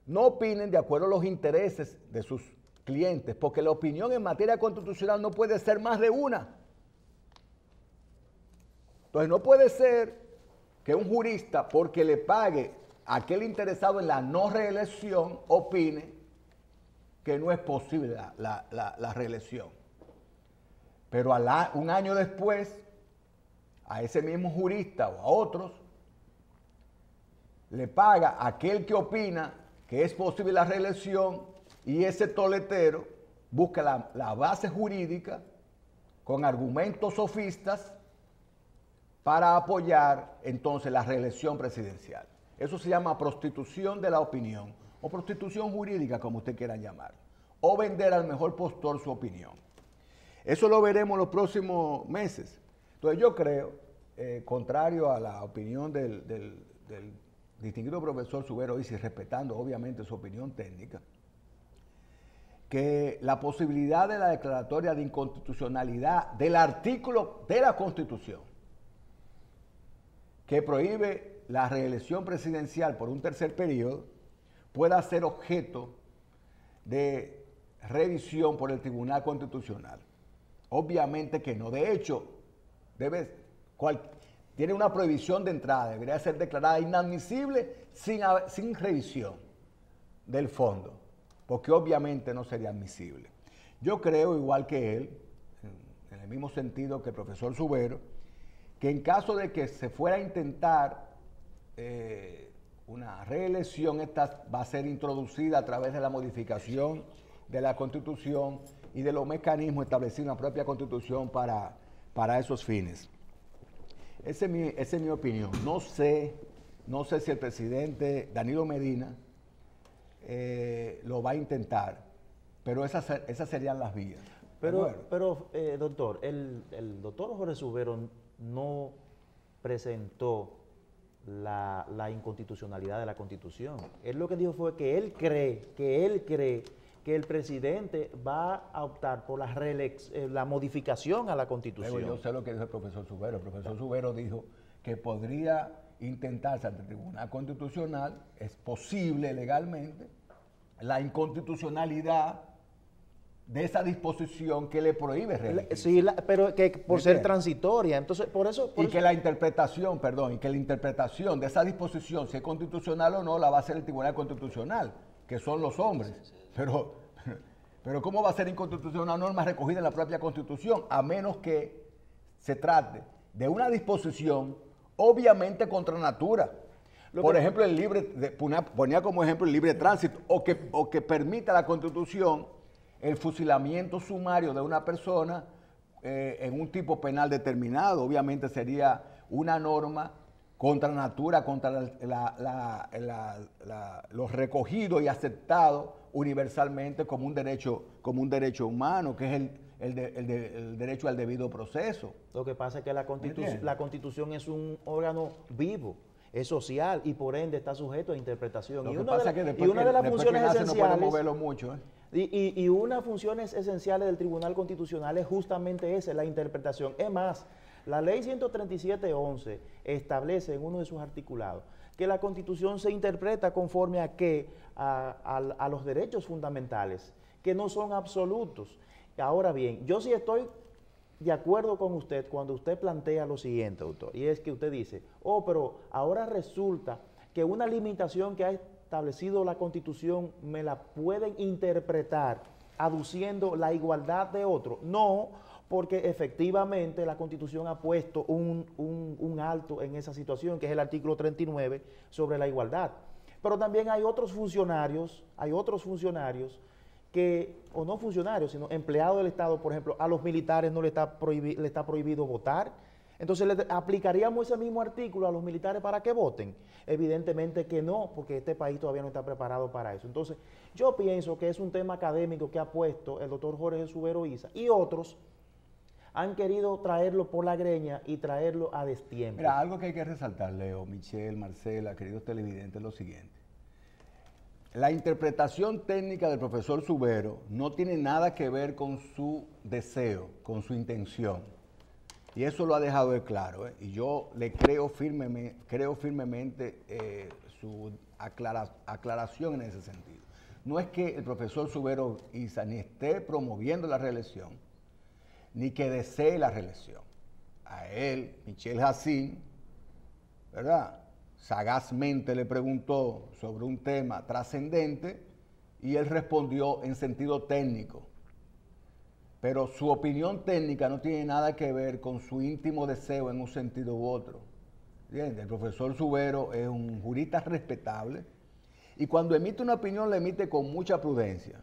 No opinen de acuerdo a los intereses de sus clientes, porque la opinión en materia constitucional no puede ser más de una. Entonces no puede ser que un jurista, porque le pague a aquel interesado en la no reelección, opine que no es posible la reelección. Pero un año después, a ese mismo jurista o a otros, le paga a aquel que opina que es posible la reelección, y ese toletero busca la base jurídica con argumentos sofistas para apoyar entonces la reelección presidencial. Eso se llama prostitución de la opinión, o prostitución jurídica, como usted quiera llamar, o vender al mejor postor su opinión. Eso lo veremos los próximos meses. Entonces yo creo, contrario a la opinión del distinguido profesor Subero Isis, respetando obviamente su opinión técnica, que la posibilidad de la declaratoria de inconstitucionalidad del artículo de la Constitución que prohíbe la reelección presidencial por un tercer periodo pueda ser objeto de revisión por el Tribunal Constitucional. Obviamente que no. De hecho, tiene una prohibición de entrada, debería ser declarada inadmisible sin revisión del fondo, porque obviamente no sería admisible. Yo creo, igual que él, en el mismo sentido que el profesor Subero, que en caso de que se fuera a intentar una reelección, esta va a ser introducida a través de la modificación de la Constitución y de los mecanismos establecidos en la propia Constitución para esos fines. Esa es mi opinión. No sé si el presidente Danilo Medina lo va a intentar, pero esas serían las vías. Pero doctor, el doctor Jorge Subero no presentó la inconstitucionalidad de la Constitución. Él lo que dijo fue que él cree que el presidente va a optar por la modificación a la Constitución. Luego yo sé lo que dijo el profesor Subero. El profesor Subero dijo que podría intentarse ante el Tribunal Constitucional, es posible legalmente, la inconstitucionalidad de esa disposición que le prohíbe reelegirse. Sí, pero que por ser transitoria, entonces por eso... que la interpretación de esa disposición, si es constitucional o no, la va a hacer el Tribunal Constitucional, que son los hombres. Pero ¿cómo va a ser inconstitucional una norma recogida en la propia Constitución? A menos que se trate de una disposición obviamente contra natura. Por ejemplo, ponía como ejemplo el libre tránsito, o que permita la Constitución el fusilamiento sumario de una persona en un tipo penal determinado. Obviamente sería una norma contra natura, contra los recogidos y aceptados universalmente como un derecho humano, que es el derecho al debido proceso. Lo que pasa es que la Constitución es un órgano vivo, es social y por ende está sujeto a interpretación. Y una de las funciones esenciales, no moverlo mucho, y una funciones esenciales del Tribunal Constitucional es justamente esa, la interpretación. Es más, la ley 137.11 establece en uno de sus articulados que la Constitución se interpreta conforme a los derechos fundamentales, que no son absolutos. Ahora bien, yo sí estoy de acuerdo con usted cuando usted plantea lo siguiente, doctor, y es que usted dice, pero ahora resulta que una limitación que ha establecido la Constitución me la pueden interpretar aduciendo la igualdad de otro. No, porque efectivamente la Constitución ha puesto un alto en esa situación, que es el artículo 39 sobre la igualdad. Pero también hay otros funcionarios que, o no funcionarios, sino empleados del Estado, por ejemplo, a los militares no le está prohibido votar. Entonces, ¿le aplicaríamos ese mismo artículo a los militares para que voten? Evidentemente que no, porque este país todavía no está preparado para eso. Entonces, yo pienso que es un tema académico que ha puesto el doctor Jorge Subero Isa y otros han querido traerlo por la greña y traerlo a destiempo. Mira, algo que hay que resaltar, Leo, Michelle, Marcela, queridos televidentes, es lo siguiente. La interpretación técnica del profesor Subero no tiene nada que ver con su deseo, con su intención. Y eso lo ha dejado de claro, ¿eh? Y yo le creo firmemente su aclaración en ese sentido. No es que el profesor Subero Isa ni esté promoviendo la reelección, ni que desee la reelección. A él, Michel Jacín, ¿verdad?, sagazmente le preguntó sobre un tema trascendente y él respondió en sentido técnico. Pero su opinión técnica no tiene nada que ver con su íntimo deseo en un sentido u otro. ¿Entiendes? El profesor Subero es un jurista respetable y cuando emite una opinión la emite con mucha prudencia.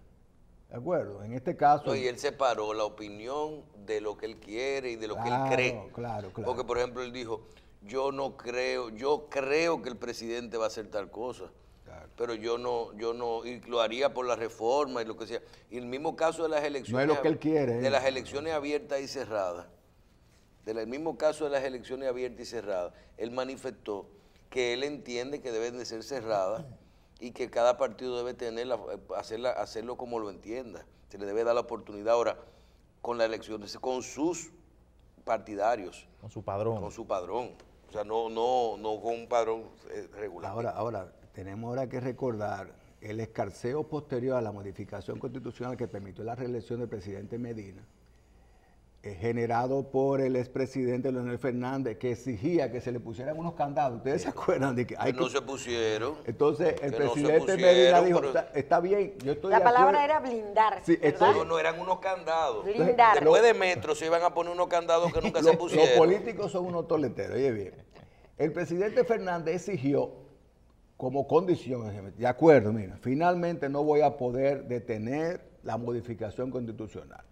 ¿De acuerdo? En este caso... No, y él separó la opinión de lo que él quiere y de lo que él cree. Claro. Porque, por ejemplo, él dijo, yo creo que el presidente va a hacer tal cosa. Claro. Pero yo no, y lo haría por la reforma y lo que sea. Y el mismo caso de las elecciones... No es lo que él quiere. De las elecciones abiertas y cerradas. El mismo caso de las elecciones abiertas y cerradas. Él manifestó que él entiende que deben de ser cerradas y que cada partido debe tener hacerlo como lo entienda. Se le debe dar la oportunidad ahora con las elecciones, con sus partidarios. Con su padrón. Con su padrón. O sea, no con un padrón regular. Ahora, tenemos ahora que recordar el escarceo posterior a la modificación constitucional que permitió la reelección del presidente Medina, generado por el expresidente Leonel Fernández, que exigía que se le pusieran unos candados. ¿Ustedes se acuerdan de que hay no se pusieron? Entonces, el presidente Medina dijo, está bien, yo estoy de acuerdo. La palabra era blindar, sí, ¿verdad? No, eran unos candados. Blindar. Después de metro se iban a poner unos candados que nunca se pusieron. Los políticos son unos toleteros, oye bien. El presidente Fernández exigió como condición, de acuerdo, mira, finalmente no voy a poder detener la modificación constitucional,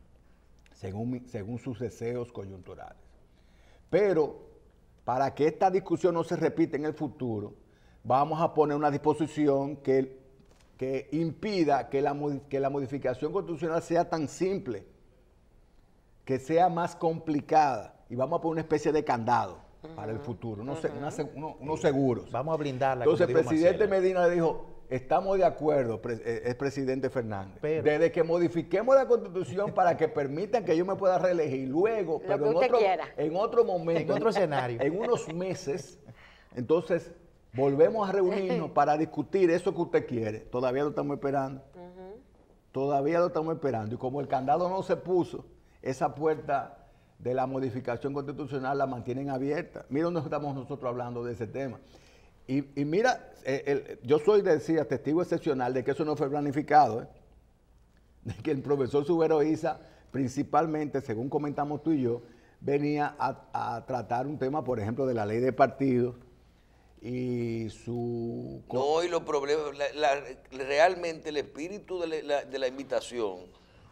según sus deseos coyunturales. Pero para que esta discusión no se repita en el futuro, vamos a poner una disposición que impida que la modificación constitucional sea tan simple, que sea más complicada, y vamos a poner una especie de candado para el futuro, unos seguros. Vamos a blindarla. Entonces el presidente Medina le dijo, estamos de acuerdo, es presidente Fernández, pero desde que modifiquemos la constitución para que permitan que yo me pueda reelegir luego, pero en otro momento, en otro escenario, en unos meses, entonces volvemos a reunirnos para discutir eso que usted quiere. Todavía lo estamos esperando. Todavía lo estamos esperando. Y como el candado no se puso, esa puerta de la modificación constitucional la mantienen abierta. Mira dónde estamos nosotros hablando de ese tema. Y mira, yo soy, decía, testigo excepcional de que eso no fue planificado, de que el profesor Subero Isa, principalmente, según comentamos tú y yo, venía a tratar un tema, por ejemplo, de la ley de partidos y su... No, y los problemas, realmente el espíritu de la invitación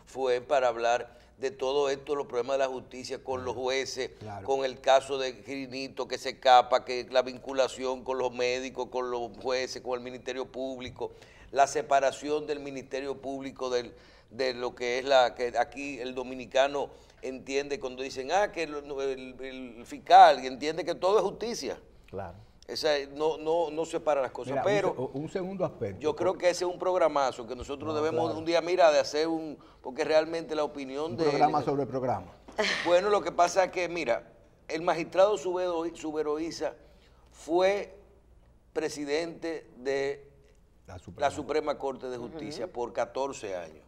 fue para hablar de todo esto, los problemas de la justicia con los jueces, con el caso de Quirinito que se escapa, que la vinculación con los médicos, con los jueces, con el Ministerio Público, la separación del Ministerio Público de lo que es que aquí el dominicano entiende cuando dicen, que el fiscal, y entiende que todo es justicia. Claro. No separa las cosas. Mira, pero un segundo aspecto. Yo creo que ese es un programazo que nosotros debemos un día, de hacer porque realmente la opinión de programa sobre programa. Bueno, lo que pasa es que, mira, el magistrado Subero Isa fue presidente de la Suprema Corte de Justicia por 14 años.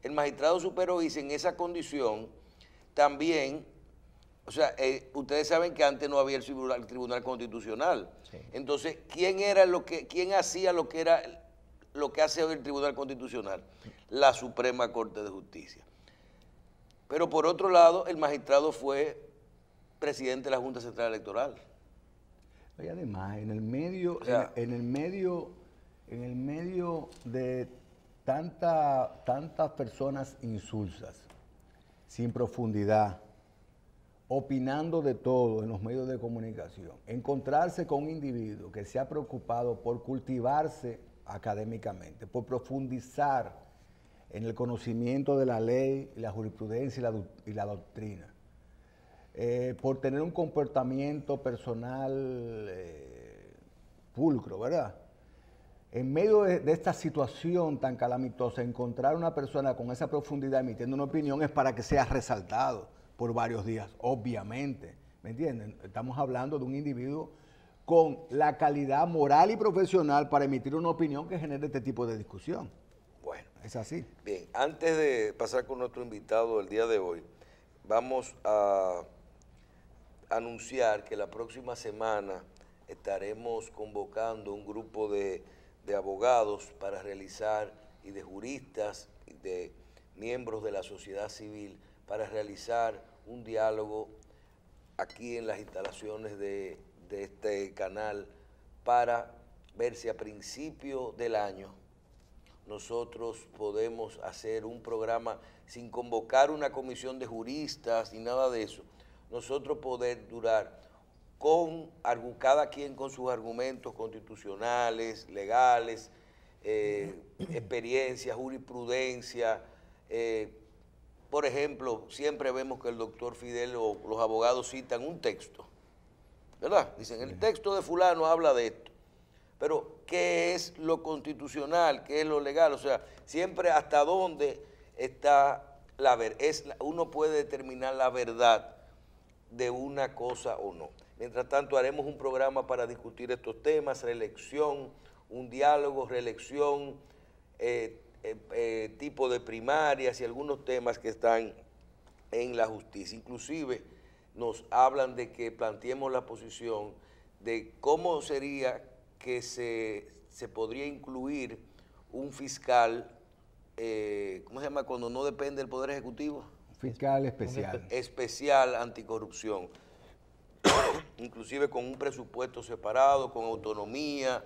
El magistrado Subero Isa en esa condición también... O sea, ustedes saben que antes no había el Tribunal Constitucional. Sí. Entonces, ¿quién hacía lo que hace hoy el Tribunal Constitucional? La Suprema Corte de Justicia. Pero por otro lado, el magistrado fue presidente de la Junta Central Electoral. Y además, en el medio de tantas personas insulsas, sin profundidad, opinando de todo en los medios de comunicación, encontrarse con un individuo que se ha preocupado por cultivarse académicamente, por profundizar en el conocimiento de la ley, la jurisprudencia y la doctrina, por tener un comportamiento personal pulcro, ¿verdad? En medio de esta situación tan calamitosa, encontrar una persona con esa profundidad emitiendo una opinión es para que sea resaltado por varios días, obviamente, ¿me entienden? Estamos hablando de un individuo con la calidad moral y profesional para emitir una opinión que genere este tipo de discusión. Bueno, es así. Bien, antes de pasar con nuestro invitado el día de hoy, vamos a anunciar que la próxima semana estaremos convocando un grupo de abogados para realizar, y de juristas, y de miembros de la sociedad civil, para realizar un diálogo aquí en las instalaciones de este canal para ver si a principio del año nosotros podemos hacer un programa sin convocar una comisión de juristas ni nada de eso, nosotros poder durar con cada quien con sus argumentos constitucionales, legales, experiencia, jurisprudencia. Por ejemplo, siempre vemos que el doctor Fidel o los abogados citan un texto, ¿verdad? Dicen, el texto de fulano habla de esto. Pero, ¿qué es lo constitucional? ¿Qué es lo legal? O sea, siempre hasta dónde está uno puede determinar la verdad de una cosa o no. Mientras tanto, haremos un programa para discutir estos temas, reelección, un diálogo, reelección, tipo de primarias y algunos temas que están en la justicia. Inclusive nos hablan de que planteemos la posición de cómo sería que se podría incluir un fiscal, ¿cómo se llama? Cuando no depende del Poder Ejecutivo. Fiscal especial. Especial anticorrupción. Inclusive con un presupuesto separado, con autonomía.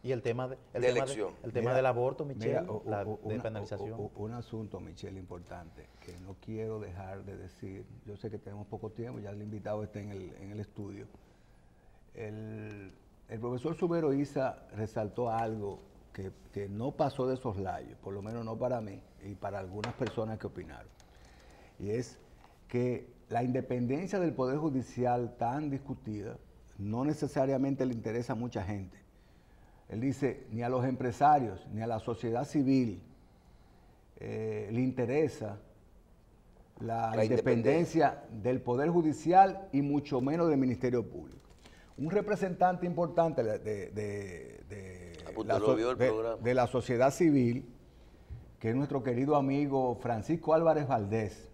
Y el tema elección. El tema del aborto, Michelle, la una, despenalización. Un asunto, Michelle, importante, que no quiero dejar de decir. Yo sé que tenemos poco tiempo, ya el invitado está en el estudio. El profesor Subero Isa resaltó algo que no pasó de soslayo, por lo menos no para mí y para algunas personas que opinaron. Y es que la independencia del Poder Judicial tan discutida no necesariamente le interesa a mucha gente. Él dice, ni a los empresarios, ni a la sociedad civil le interesa la independencia del Poder Judicial y mucho menos del Ministerio Público. Un representante importante de la sociedad civil, que es nuestro querido amigo Francisco Álvarez Valdés,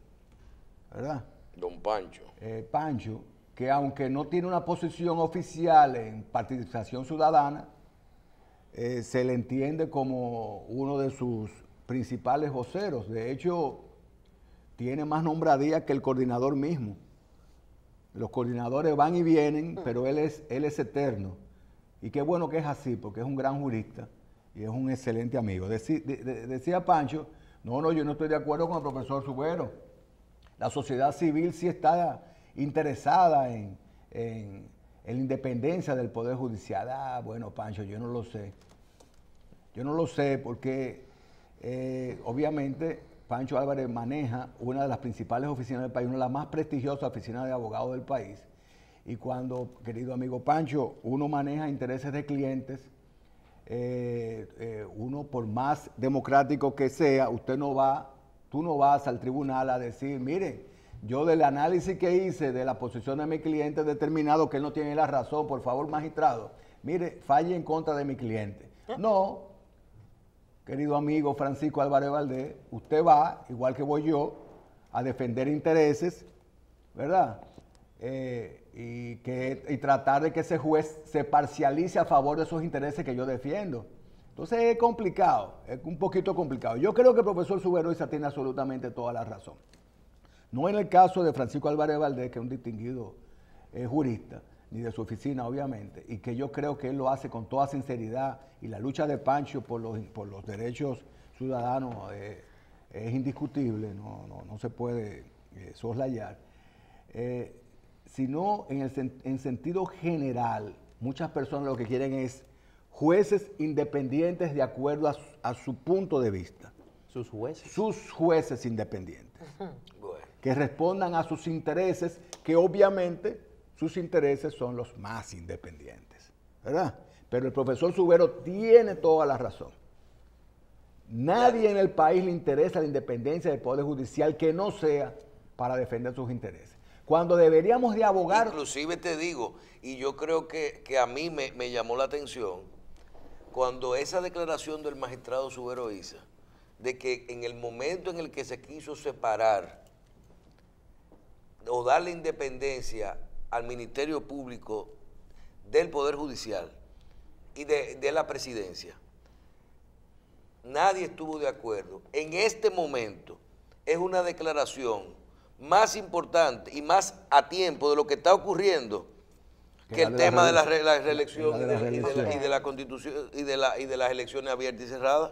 ¿verdad? Don Pancho. Pancho, que aunque no tiene una posición oficial en participación ciudadana, se le entiende como uno de sus principales voceros. De hecho, tiene más nombradía que el coordinador mismo. Los coordinadores van y vienen, pero él es eterno. Y qué bueno que es así, porque es un gran jurista y es un excelente amigo. Decía Pancho, no, yo no estoy de acuerdo con el profesor Subero. La sociedad civil sí está interesada en la independencia del Poder Judicial. Ah, bueno, Pancho, yo no lo sé. Yo no lo sé porque, obviamente, Pancho Álvarez maneja una de las principales oficinas del país, una de las más prestigiosas oficinas de abogados del país. Y cuando, querido amigo Pancho, uno maneja intereses de clientes, uno por más democrático que sea, tú no vas al tribunal a decir, mire, yo del análisis que hice de la posición de mi cliente he determinado que él no tiene la razón, por favor, magistrado, mire, falle en contra de mi cliente. No, querido amigo Francisco Álvarez Valdés, usted va, igual que voy yo, a defender intereses, ¿verdad? Y tratar de que ese juez se parcialice a favor de esos intereses que yo defiendo. Entonces es complicado, es un poquito complicado. Yo creo que el profesor Subero Isa tiene absolutamente toda la razón. No en el caso de Francisco Álvarez Valdés, que es un distinguido jurista, ni de su oficina, obviamente, y que yo creo que él lo hace con toda sinceridad, y la lucha de Pancho por los derechos ciudadanos es indiscutible, no se puede soslayar. sino en sentido general. Muchas personas lo que quieren es jueces independientes de acuerdo a su punto de vista. Sus jueces. Sus jueces independientes. Bueno. Que respondan a sus intereses, que obviamente sus intereses son los más independientes, ¿verdad? Pero el profesor Subero tiene toda la razón. Nadie en el país le interesa la independencia del Poder Judicial que no sea para defender sus intereses. Cuando deberíamos de abogar... Inclusive te digo, y yo creo que a mí me llamó la atención, cuando esa declaración del magistrado Subero Isa, de que en el momento en el que se quiso separar o darle independencia al Ministerio Público del Poder Judicial y de la Presidencia, nadie estuvo de acuerdo. En este momento es una declaración más importante y más a tiempo de lo que está ocurriendo que el tema de la reelección y de la Constitución y de las elecciones abiertas y cerradas.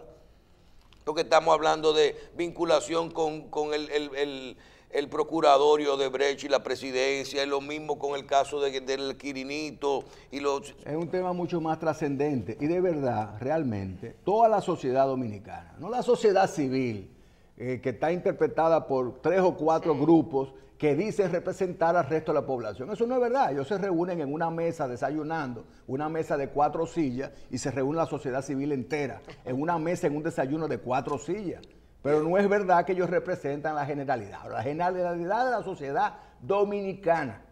Porque estamos hablando de vinculación con el procuradorio de Brecht y la presidencia, y lo mismo con el caso del Quirinito. Es un tema mucho más trascendente y de verdad, realmente, toda la sociedad dominicana, no la sociedad civil, que está interpretada por 3 o 4 grupos que dicen representar al resto de la población. Eso no es verdad. Ellos se reúnen en una mesa desayunando, una mesa de 4 sillas, y se reúne la sociedad civil entera, en una mesa, en un desayuno de 4 sillas. Pero no es verdad que ellos representan la generalidad. La generalidad de la sociedad dominicana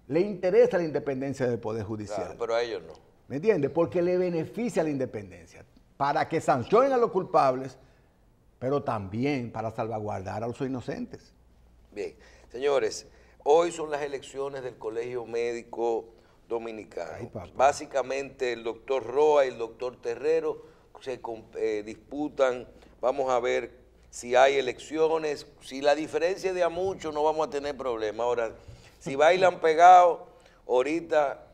le interesa la independencia del Poder Judicial. Claro, pero a ellos no. ¿Me entiendes? Porque le beneficia la independencia. Para que sancionen a los culpables, pero también para salvaguardar a los inocentes. Bien, señores, hoy son las elecciones del Colegio Médico Dominicano. Ay, básicamente el doctor Roa y el doctor Terrero se disputan. Vamos a ver si hay elecciones. Si la diferencia es de a mucho, no vamos a tener problema. Ahora, si bailan pegados, ahorita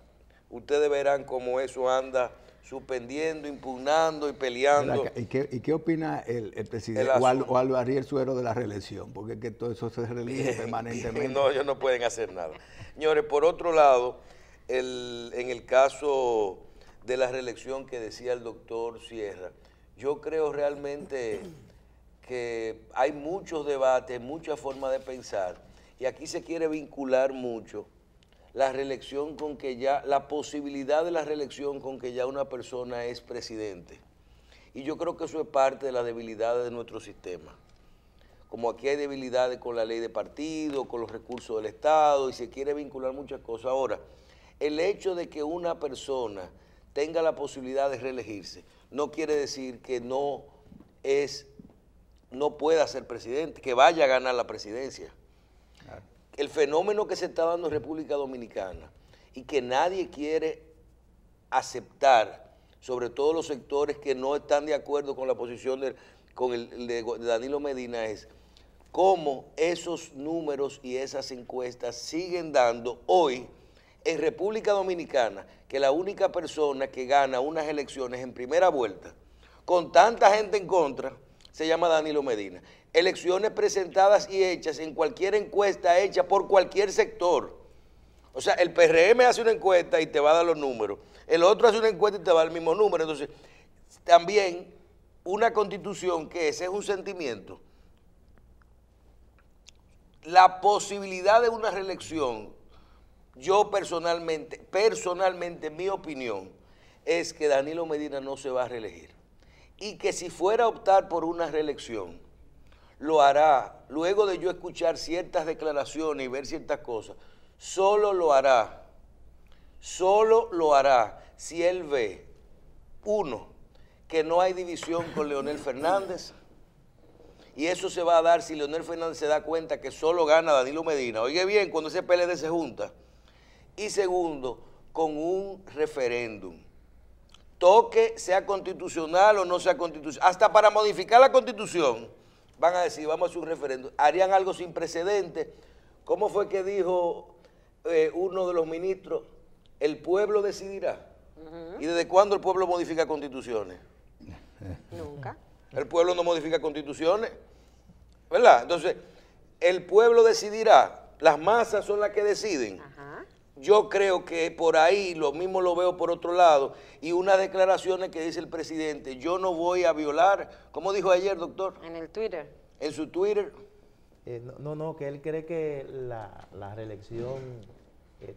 ustedes verán cómo eso anda suspendiendo, impugnando y peleando. ¿Y qué opina el presidente o Ariel Suero de la reelección? Porque es que todo eso se reelige permanentemente. No, ellos no pueden hacer nada. Señores, por otro lado, en el caso de la reelección que decía el doctor Sierra, yo creo realmente que hay muchos debates, muchas formas de pensar, y aquí se quiere vincular mucho la reelección con que ya, la posibilidad de la reelección con que ya una persona es presidente. Y yo creo que eso es parte de las debilidades de nuestro sistema. Como aquí hay debilidades con la ley de partido, con los recursos del Estado, y se quiere vincular muchas cosas. Ahora, el hecho de que una persona tenga la posibilidad de reelegirse, no quiere decir que no pueda ser presidente, que vaya a ganar la presidencia. Claro. El fenómeno que se está dando en República Dominicana y que nadie quiere aceptar, sobre todo los sectores que no están de acuerdo con la posición de Danilo Medina, es cómo esos números y esas encuestas siguen dando hoy en República Dominicana que la única persona que gana unas elecciones en primera vuelta, con tanta gente en contra, se llama Danilo Medina. Elecciones presentadas y hechas en cualquier encuesta hecha por cualquier sector. O sea, el PRM hace una encuesta y te va a dar los números. El otro hace una encuesta y te va a dar el mismo número. Entonces, también una constitución que ese es un sentimiento. La posibilidad de una reelección, yo personalmente, mi opinión, es que Danilo Medina no se va a reelegir. Y que si fuera a optar por una reelección, lo hará, luego de yo escuchar ciertas declaraciones y ver ciertas cosas, solo lo hará si él ve, uno, que no hay división con Leonel Fernández, y eso se va a dar si Leonel Fernández se da cuenta que solo gana Danilo Medina. Oye bien, cuando ese PLD se junta. Y segundo, con un referéndum. Toque, sea constitucional o no sea constitucional. Hasta para modificar la Constitución, van a decir, vamos a hacer un referéndum. Harían algo sin precedentes. ¿Cómo fue que dijo uno de los ministros? El pueblo decidirá. ¿Y desde cuándo el pueblo modifica constituciones? Nunca. El pueblo no modifica constituciones, ¿verdad? Entonces, el pueblo decidirá. las masas son las que deciden. Ajá. Yo creo que por ahí lo mismo lo veo por otro lado, y unas declaraciones que dice el presidente, yo no voy a violar, ¿cómo dijo ayer, doctor? En el Twitter. En su Twitter. No, que él cree que la reelección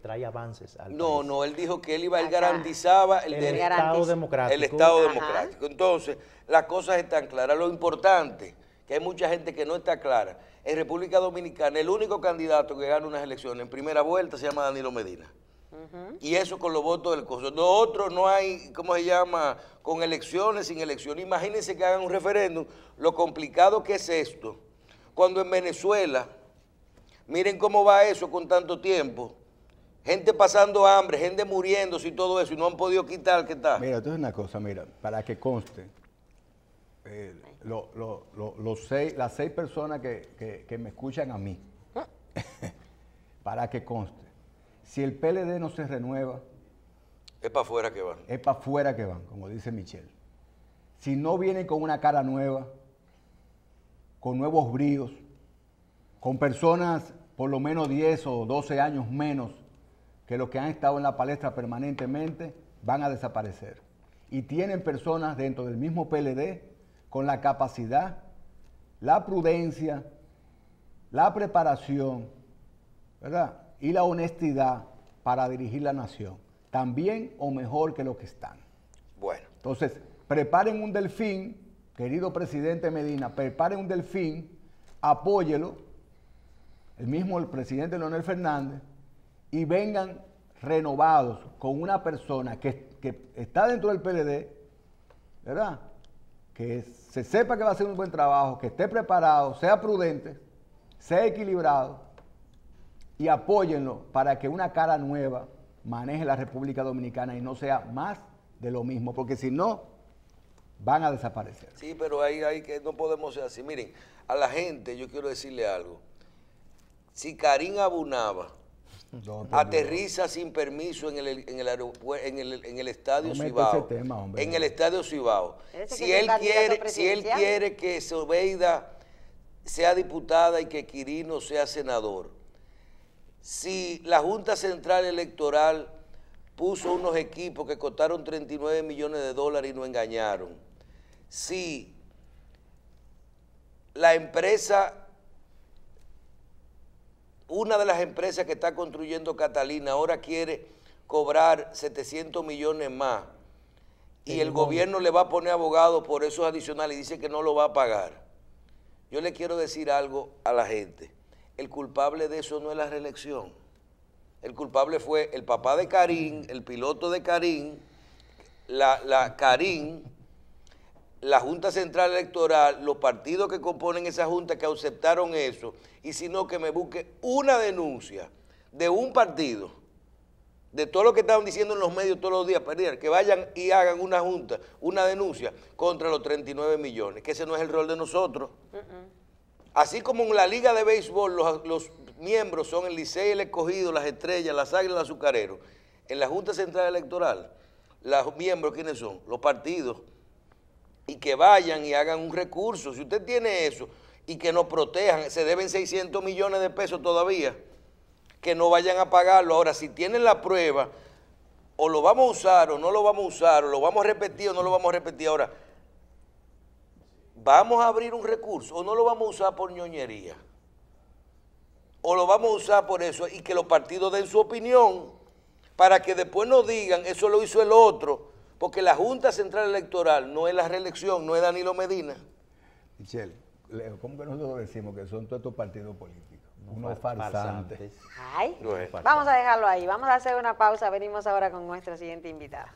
trae avances al No, país. no, él dijo que él Acá. garantizaba el El derecho. Estado democrático. El Estado Ajá. democrático. Entonces, las cosas están claras. Lo importante, que hay mucha gente que no está clara, en República Dominicana el único candidato que gana unas elecciones en primera vuelta se llama Danilo Medina. Y eso con los votos del coso. Lo otro no hay, ¿cómo se llama? Con elecciones, sin elecciones. Imagínense que hagan un referéndum, lo complicado que es esto. Cuando en Venezuela, miren cómo va eso con tanto tiempo, gente pasando hambre, gente muriéndose y todo eso, y no han podido quitar, ¿qué tal? Mira, entonces una cosa, mira, para que conste, las 6 personas que me escuchan a mí, para que conste, si el PLD no se renueva, Es para afuera que van. es para afuera que van, como dice Michelle. Si no vienen con una cara nueva, con nuevos bríos, con personas por lo menos 10 o 12 años menos que los que han estado en la palestra permanentemente, van a desaparecer. Y tienen personas dentro del mismo PLD con la capacidad, la prudencia, la preparación, ¿verdad? Y la honestidad para dirigir la nación, también o mejor que los que están. Bueno, Entonces, preparen un delfín, querido presidente Medina, preparen un delfín, apóyelo, el presidente Leonel Fernández, y vengan renovados con una persona que está dentro del PLD, ¿verdad? Que se sepa que va a hacer un buen trabajo, que esté preparado, sea prudente, sea equilibrado, y apóyenlo para que una cara nueva maneje la República Dominicana y no sea más de lo mismo, porque si no, van a desaparecer. sí, pero hay que no podemos ser así. Miren, a la gente yo quiero decirle algo. Si Karim Abunaba aterriza sin permiso en el estadio No meta Cibao, ese tema, hombre. en el estadio Cibao, Ese si que es él candidato quiere presidencial. que Zobeida sea diputada y que Quirino sea senador, si la Junta Central Electoral puso unos equipos que costaron 39 millones de dólares y no engañaron, si la empresa, una de las empresas que está construyendo Catalina ahora quiere cobrar 700 millones más y el gobierno le va a poner abogado por esos adicionales y dice que no lo va a pagar. Yo le quiero decir algo a la gente. El culpable de eso no es la reelección. El culpable fue el papá de Karim, el piloto de Karim, Karim, la Junta Central Electoral, los partidos que componen esa Junta que aceptaron eso, y si no, que me busque una denuncia de un partido, de todo lo que estaban diciendo en los medios todos los días, que vayan y hagan una junta, una denuncia contra los 39 millones, que ese no es el rol de nosotros. Así como en la Liga de Béisbol los miembros son el Licey, el Escogido, las Estrellas, las Águilas, los Azucareros, en la Junta Central Electoral, los miembros, ¿quiénes son? Los partidos. Y que vayan y hagan un recurso. Si usted tiene eso y que nos protejan, se deben 600 millones de pesos todavía, que no vayan a pagarlo. Ahora, si tienen la prueba, o lo vamos a usar o no lo vamos a usar, o lo vamos a repetir o no lo vamos a repetir. Ahora, ¿vamos a abrir un recurso o no lo vamos a usar por ñoñería? ¿O lo vamos a usar por eso y que los partidos den su opinión para que después nos digan, eso lo hizo el otro? Porque la Junta Central Electoral no es la reelección, no es Danilo Medina. Michelle, Leo, ¿cómo que nosotros decimos que son todos estos partidos políticos? Unos farsantes. Ay, Bueno. vamos a dejarlo ahí. Vamos a hacer una pausa. Venimos ahora con nuestra siguiente invitada.